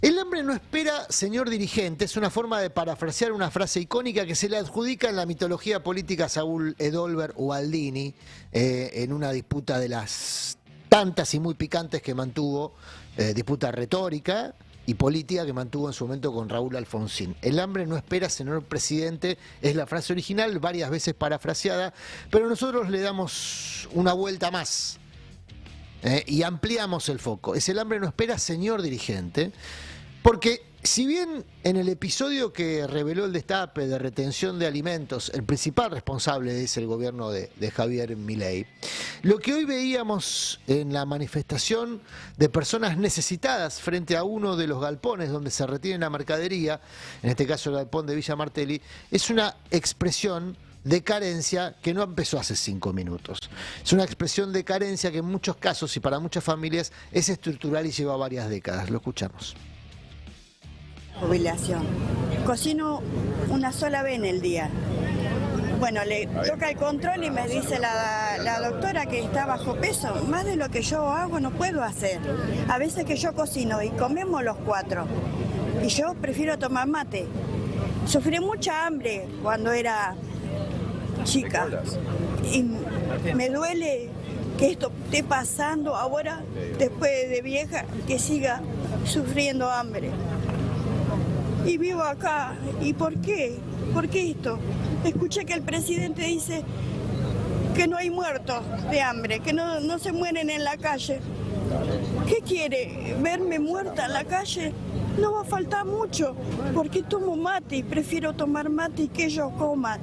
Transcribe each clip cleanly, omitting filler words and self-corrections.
El hambre no espera, señor dirigente, es una forma de parafrasear una frase icónica que se le adjudica en la mitología política a Saúl Edolver Ubaldini, en una disputa de las tantas y muy picantes que mantuvo, disputa retórica y política que mantuvo en su momento con Raúl Alfonsín. El hambre no espera, señor presidente, es la frase original, varias veces parafraseada, pero nosotros le damos una vuelta más. Y ampliamos el foco. Es el hambre no espera, señor dirigente, porque si bien en el episodio que reveló el destape de retención de alimentos, el principal responsable es el gobierno de Javier Milei, lo que hoy veíamos en la manifestación de personas necesitadas frente a uno de los galpones donde se retiene la mercadería, en este caso el galpón de Villa Martelli, es una expresión de carencia que no empezó hace 5 minutos. Es una expresión de carencia que en muchos casos y para muchas familias es estructural y lleva varias décadas. Lo escuchamos. Jubilación. Cocino una sola vez en el día. Bueno, le toca el control y me dice la doctora que está bajo peso. Más de lo que yo hago no puedo hacer. A veces que yo cocino y comemos los 4. Y yo prefiero tomar mate. Sufrí mucha hambre cuando era chica y me duele que esto esté pasando ahora, después de vieja, que siga sufriendo hambre. Y vivo acá. ¿Y por qué? ¿Por qué esto? Escuché que el presidente dice que no hay muertos de hambre, que no se mueren en la calle. ¿Qué quiere? ¿Verme muerta en la calle? No va a faltar mucho, porque tomo mate y prefiero tomar mate y que ellos coman.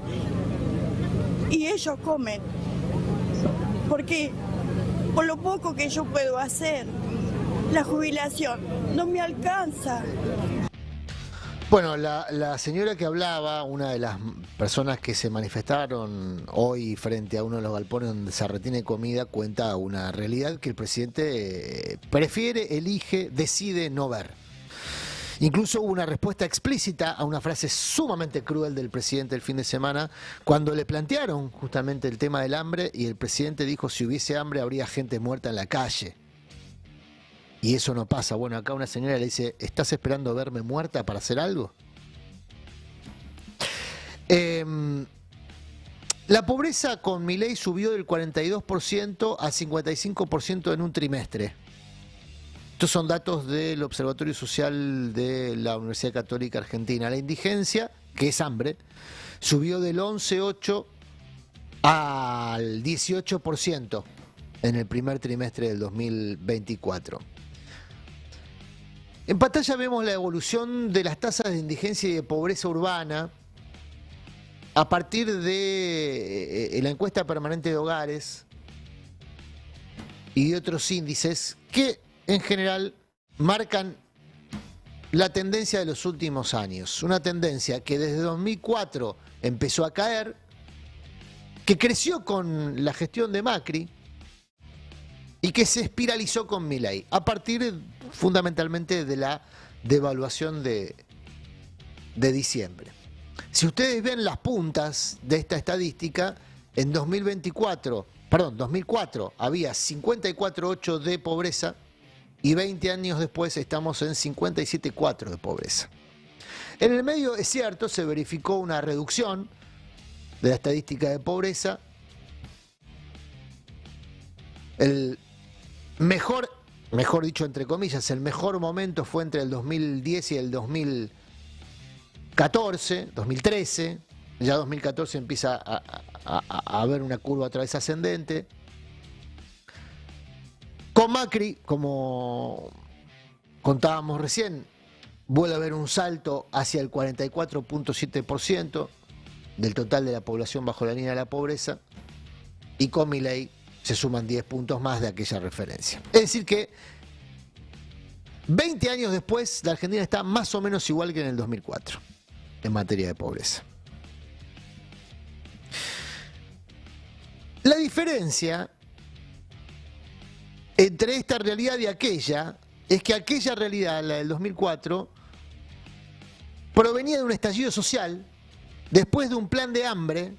Y ellos comen, porque por lo poco que yo puedo hacer, la jubilación no me alcanza. Bueno, la señora que hablaba, una de las personas que se manifestaron hoy frente a uno de los galpones donde se retiene comida, cuenta una realidad que el presidente prefiere, elige, decide no ver. Incluso hubo una respuesta explícita a una frase sumamente cruel del presidente el fin de semana, cuando le plantearon justamente el tema del hambre y el presidente dijo: si hubiese hambre habría gente muerta en la calle. Y eso no pasa. Bueno, acá una señora le dice: ¿estás esperando verme muerta para hacer algo? La pobreza con Milei subió del 42% a 55% en un trimestre. Estos son datos del Observatorio Social de la Universidad Católica Argentina. La indigencia, que es hambre, subió del 11,8% al 18% en el primer trimestre del 2024. En pantalla vemos la evolución de las tasas de indigencia y de pobreza urbana a partir de la encuesta permanente de hogares y de otros índices que en general marcan la tendencia de los últimos años. Una tendencia que desde 2004 empezó a caer, que creció con la gestión de Macri y que se espiralizó con Milei, a partir fundamentalmente de la devaluación de diciembre. Si ustedes ven las puntas de esta estadística, en 2004 había 54,8 de pobreza y 20 años después estamos en 57,4 de pobreza. En el medio, es cierto, se verificó una reducción de la estadística de pobreza. El mejor dicho entre comillas, el mejor momento fue entre el 2010 y el 2013. Ya 2014 empieza a haber una curva otra vez ascendente. Con Macri, como contábamos recién, vuelve a haber un salto hacia el 44,7% del total de la población bajo la línea de la pobreza, y con Milei se suman 10 puntos más de aquella referencia. Es decir que 20 años después la Argentina está más o menos igual que en el 2004 en materia de pobreza. La diferencia entre esta realidad y aquella es que aquella realidad, la del 2004, provenía de un estallido social después de un plan de hambre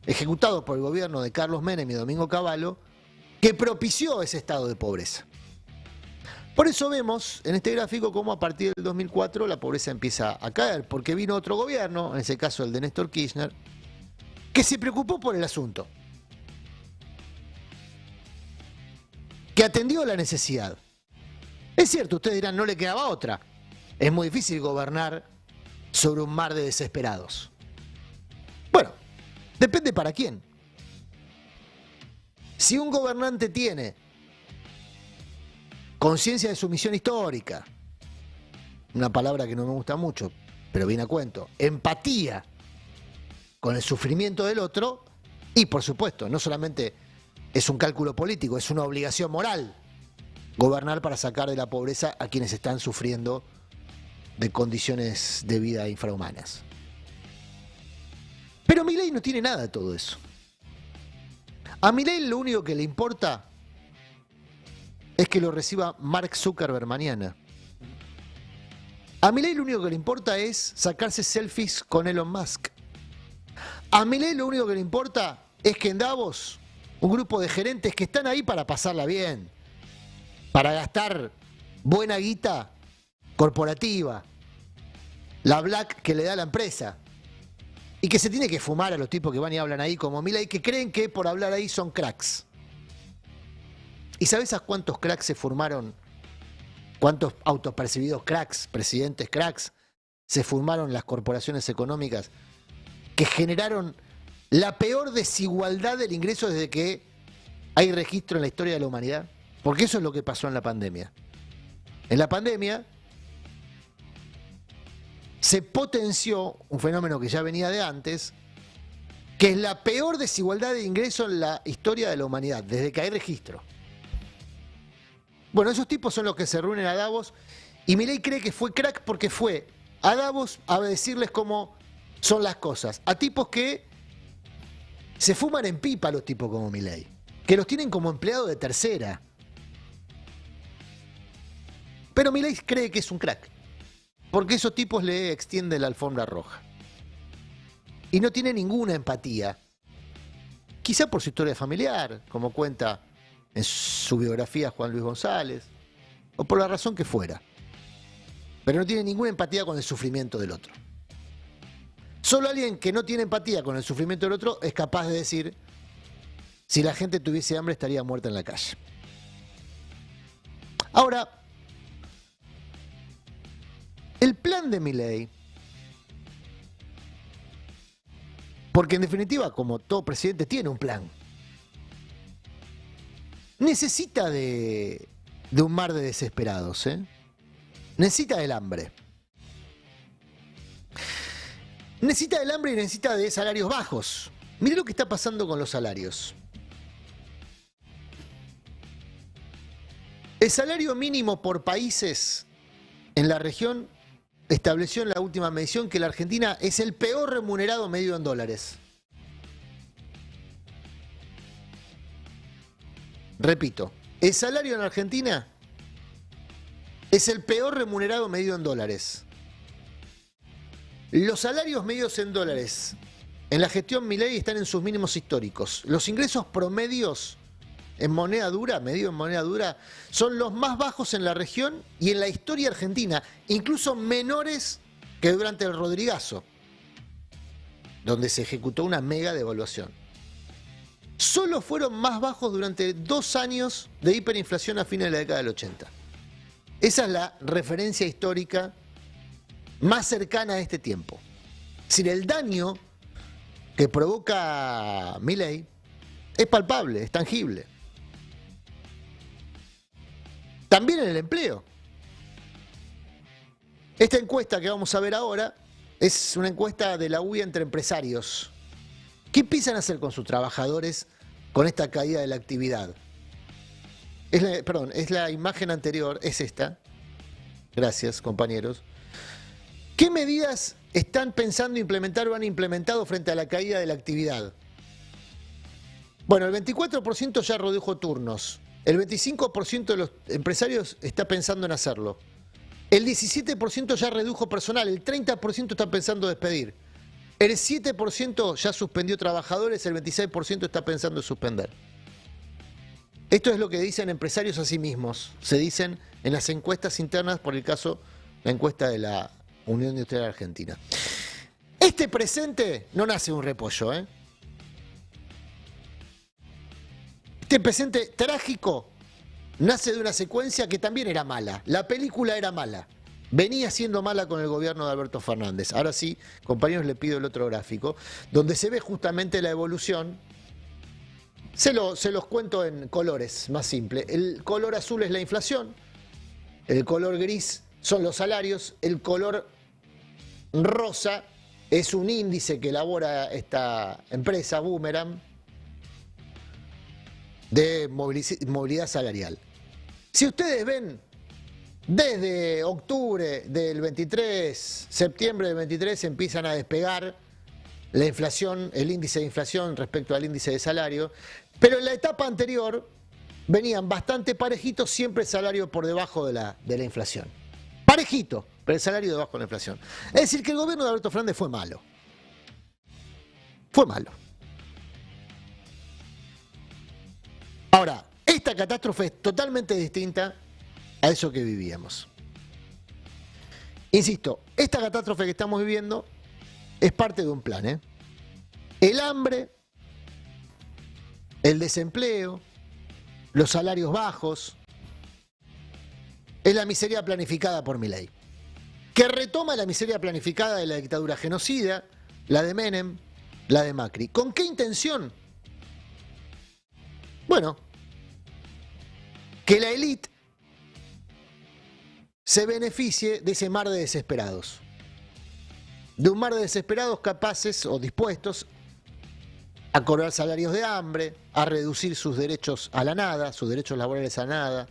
ejecutado por el gobierno de Carlos Menem y Domingo Cavallo, que propició ese estado de pobreza. Por eso vemos en este gráfico cómo a partir del 2004 la pobreza empieza a caer, porque vino otro gobierno, en ese caso el de Néstor Kirchner, que se preocupó por el asunto, que atendió la necesidad. Es cierto, ustedes dirán, no le quedaba otra. Es muy difícil gobernar sobre un mar de desesperados. Bueno, depende para quién. Si un gobernante tiene conciencia de su misión histórica, una palabra que no me gusta mucho, pero viene a cuento, empatía con el sufrimiento del otro, y por supuesto, no solamente es un cálculo político, es una obligación moral gobernar para sacar de la pobreza a quienes están sufriendo de condiciones de vida infrahumanas. Pero Milei no tiene nada de todo eso. A Milei lo único que le importa es que lo reciba Mark Zuckerberg mañana. A Milei lo único que le importa es sacarse selfies con Elon Musk. A Milei lo único que le importa es que en Davos un grupo de gerentes que están ahí para pasarla bien, para gastar buena guita corporativa, la black que le da la empresa, y que se tiene que fumar a los tipos que van y hablan ahí como Milei, que creen que por hablar ahí son cracks. ¿Y sabes a cuántos cracks se formaron? ¿Cuántos autopercibidos cracks, presidentes cracks, se formaron las corporaciones económicas que generaron la peor desigualdad del ingreso desde que hay registro en la historia de la humanidad? Porque eso es lo que pasó en la pandemia. En la pandemia se potenció un fenómeno que ya venía de antes, que es la peor desigualdad de ingreso en la historia de la humanidad, desde que hay registro. Bueno, esos tipos son los que se reúnen a Davos, y Milei cree que fue crack porque fue a Davos a decirles cómo son las cosas. A tipos que se fuman en pipa, los tipos como Milei, que los tienen como empleados de tercera. Pero Milei cree que es un crack, porque esos tipos le extienden la alfombra roja. Y no tiene ninguna empatía. Quizá por su historia familiar, como cuenta en su biografía Juan Luis González, o por la razón que fuera. Pero no tiene ninguna empatía con el sufrimiento del otro. Solo alguien que no tiene empatía con el sufrimiento del otro es capaz de decir: si la gente tuviese hambre estaría muerta en la calle. Ahora, el plan de Milei, porque en definitiva, como todo presidente tiene un plan, necesita de un mar de desesperados, ¿eh? Necesita del hambre. Necesita del hambre y necesita de salarios bajos. Mire lo que está pasando con los salarios. El salario mínimo por países en la región estableció en la última medición que la Argentina es el peor remunerado medido en dólares. Repito, el salario en Argentina es el peor remunerado medido en dólares. Los salarios medidos en dólares en la gestión Milei están en sus mínimos históricos. Los ingresos promedios en moneda dura, medido en moneda dura, son los más bajos en la región y en la historia argentina, incluso menores que durante el Rodrigazo, donde se ejecutó una mega devaluación. Solo fueron más bajos durante 2 años de hiperinflación a fines de la década del 80. Esa es la referencia histórica más cercana a este tiempo. Es decir, el daño que provoca Milei es palpable, es tangible. También en el empleo. Esta encuesta que vamos a ver ahora es una encuesta de la UIA entre empresarios. ¿Qué empiezan a hacer con sus trabajadores con esta caída de la actividad? Es la imagen anterior, es esta. Gracias, compañeros. ¿Qué medidas están pensando implementar o han implementado frente a la caída de la actividad? Bueno, el 24% ya redujo turnos. El 25% de los empresarios está pensando en hacerlo. El 17% ya redujo personal. El 30% está pensando despedir. El 7% ya suspendió trabajadores. El 26% está pensando en suspender. Esto es lo que dicen empresarios a sí mismos. Se dicen en las encuestas internas, por el caso, la encuesta de la Unión Industrial Argentina. Este presente no nace de un repollo, ¿eh? Este presente trágico nace de una secuencia que también era mala. La película era mala. Venía siendo mala con el gobierno de Alberto Fernández. Ahora sí, compañeros, le pido el otro gráfico, donde se ve justamente la evolución. Se los cuento en colores, más simple. El color azul es la inflación, el color gris son los salarios, el color rosa es un índice que elabora esta empresa, Boomerang, de movilidad salarial. Si ustedes ven, desde octubre del 23, septiembre del 23, empiezan a despegar la inflación, el índice de inflación respecto al índice de salario, pero en la etapa anterior venían bastante parejitos, siempre el salario por debajo de la inflación. Parejito, pero el salario debajo de la inflación. Es decir, que el gobierno de Alberto Fernández fue malo. Fue malo. Ahora, esta catástrofe es totalmente distinta a eso que vivíamos. Insisto, esta catástrofe que estamos viviendo es parte de un plan, ¿eh? El hambre, el desempleo, los salarios bajos, es la miseria planificada por Milei, que retoma la miseria planificada de la dictadura genocida, la de Menem, la de Macri. ¿Con qué intención? Bueno, que la élite se beneficie de ese mar de desesperados. De un mar de desesperados capaces o dispuestos a cobrar salarios de hambre, a reducir sus derechos a la nada, sus derechos laborales a nada,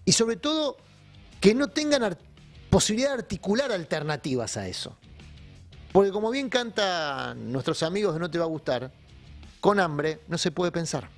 y sobre todo que no tengan posibilidad de articular alternativas a eso. Porque como bien cantan nuestros amigos de No Te Va a Gustar, con hambre no se puede pensar.